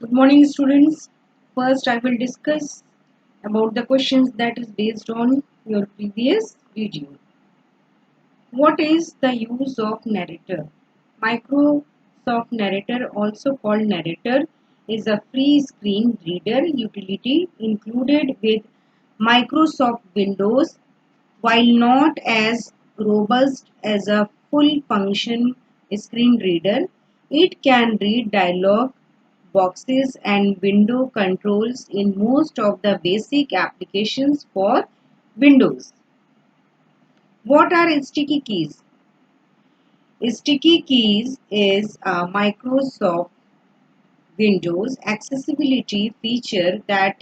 Good morning, students. First, I will discuss about the questions that is based on your previous video. What is the use of narrator? Microsoft Narrator, also called Narrator, is a free screen reader utility included with Microsoft Windows. While not as robust as a full function screen reader, it can read dialog boxes and window controls in most of the basic applications for Windows. What are sticky keys? Sticky keys is a Microsoft Windows accessibility feature that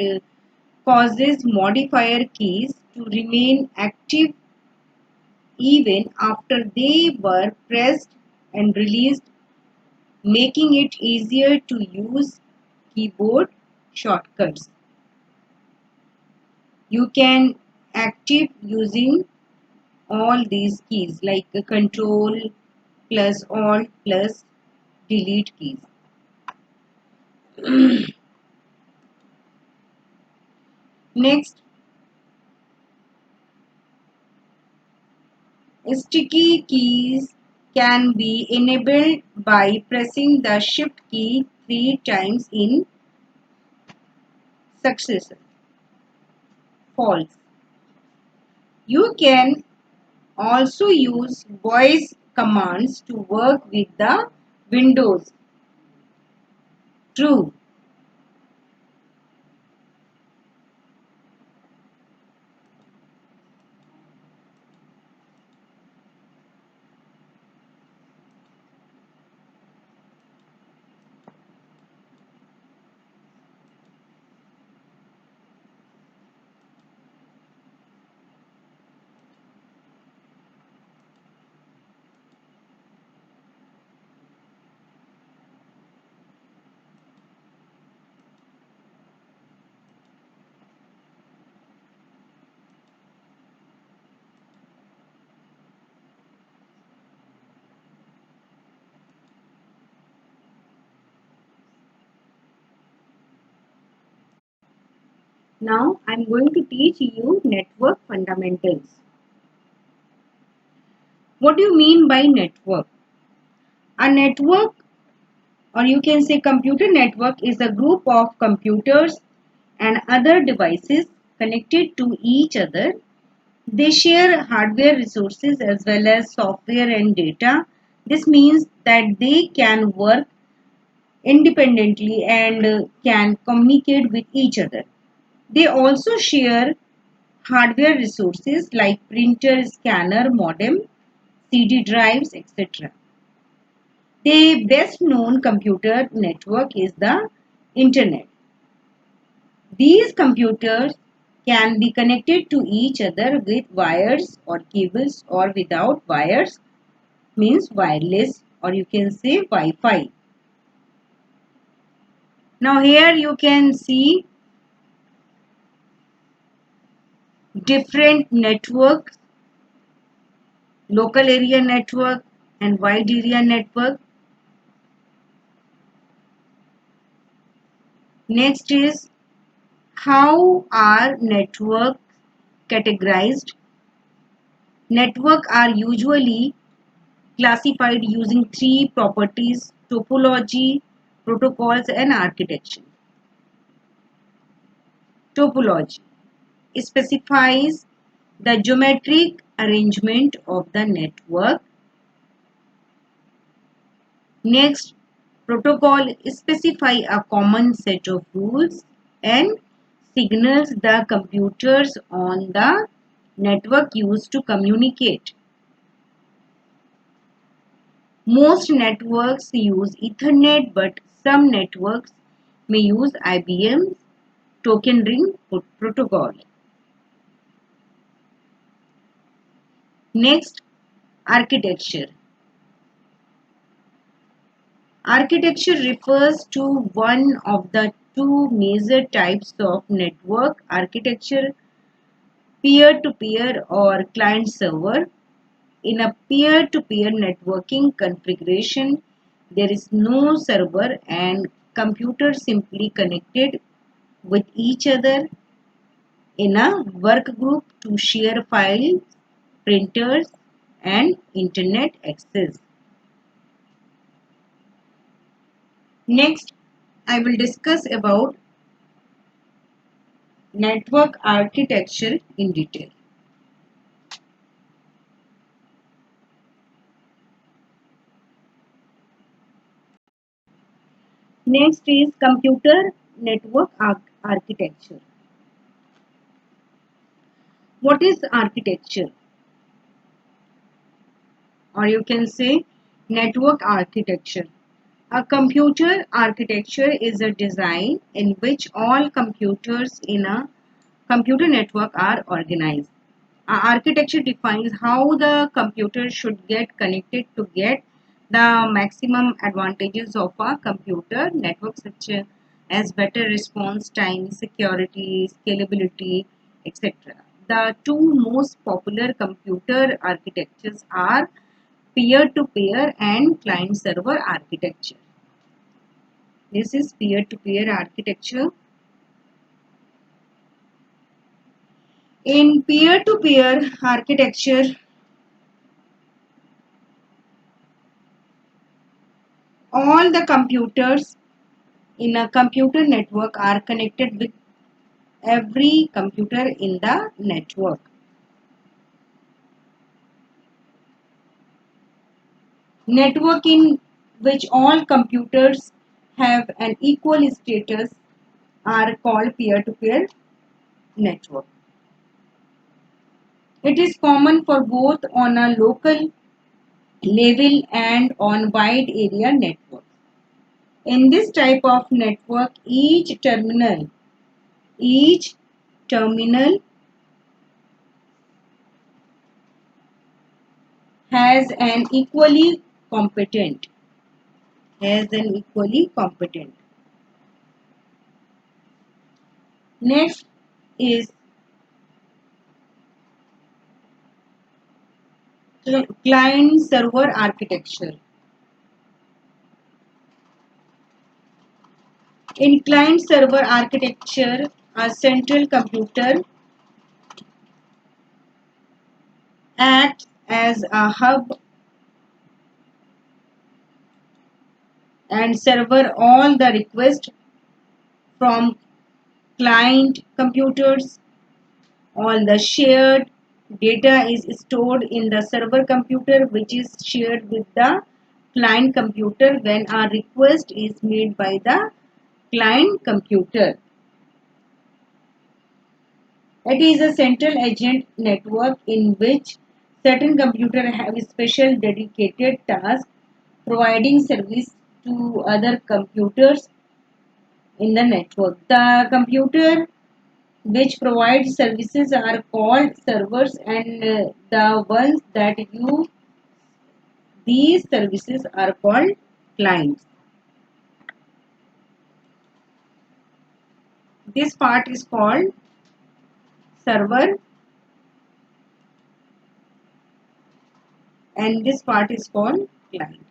causes modifier keys to remain active even after they were pressed and released, making it easier to use keyboard shortcuts. You can active using all these keys like control plus alt plus delete keys. Next, sticky keys can be enabled by pressing the shift key 3 times in succession. False. You can also use voice commands to work with the Windows. True. Now I am going to teach you network fundamentals. What do you mean by network? A network, or you can say computer network, is a group of computers and other devices connected to each other. They share hardware resources as well as software and data. This means that they can work independently and can communicate with each other. They also share hardware resources like printer, scanner, modem, CD drives, etc. The best known computer network is the Internet. These computers can be connected to each other with wires or cables or without wires, means wireless, or you can say Wi-Fi. Now here you can see different networks: local area network and wide area network. Next is, how are networks categorized? Networks are usually classified using three properties: topology, protocols, and architecture. Topology specifies the geometric arrangement of the network. Next, protocol specify a common set of rules and signals the computers on the network use to communicate. Most networks use Ethernet, but some networks may use IBM's token ring protocol. Next, architecture. Architecture refers to one of the two major types of network architecture: peer-to-peer or client-server. In a peer-to-peer networking configuration, there is no server and computers simply connected with each other in a work group to share files, printers, and internet access. Next, I will discuss about network architecture in detail. Next is computer network architecture. What is architecture? Or you can say network architecture. A computer architecture is a design in which all computers in a computer network are organized. Architecture defines how the computer should get connected to get the maximum advantages of a computer network, such as better response time, security, scalability, etc. The two most popular computer architectures are peer-to-peer and client-server architecture. This is peer-to-peer architecture. In peer-to-peer architecture, all the computers in a computer network are connected with every computer in the network. Network in which all computers have an equal status are called peer-to-peer network. It is common for both on a local level and on wide area network. In this type of network, each terminal has an equally competent has an equally competent. Next is client server architecture. In client server architecture, a central computer acts as a hub and server all the requests from client computers. All the shared data is stored in the server computer, which is shared with the client computer when a request is made by the client computer. It is a central agent network in which certain computers have special dedicated tasks providing service to other computers in the network. The computer which provide services are called servers, and the ones that use these services are called clients. This part is called server and this part is called client.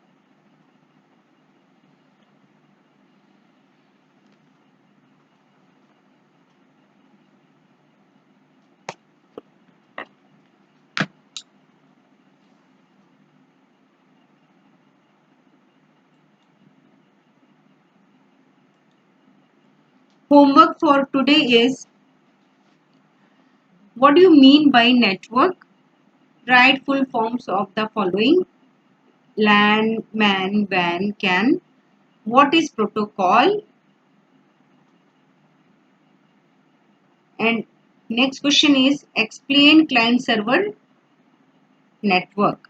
Homework for today is, what do you mean by network? Write full forms of the following: LAN, MAN, WAN, CAN. What is protocol? And next question is, explain client server network.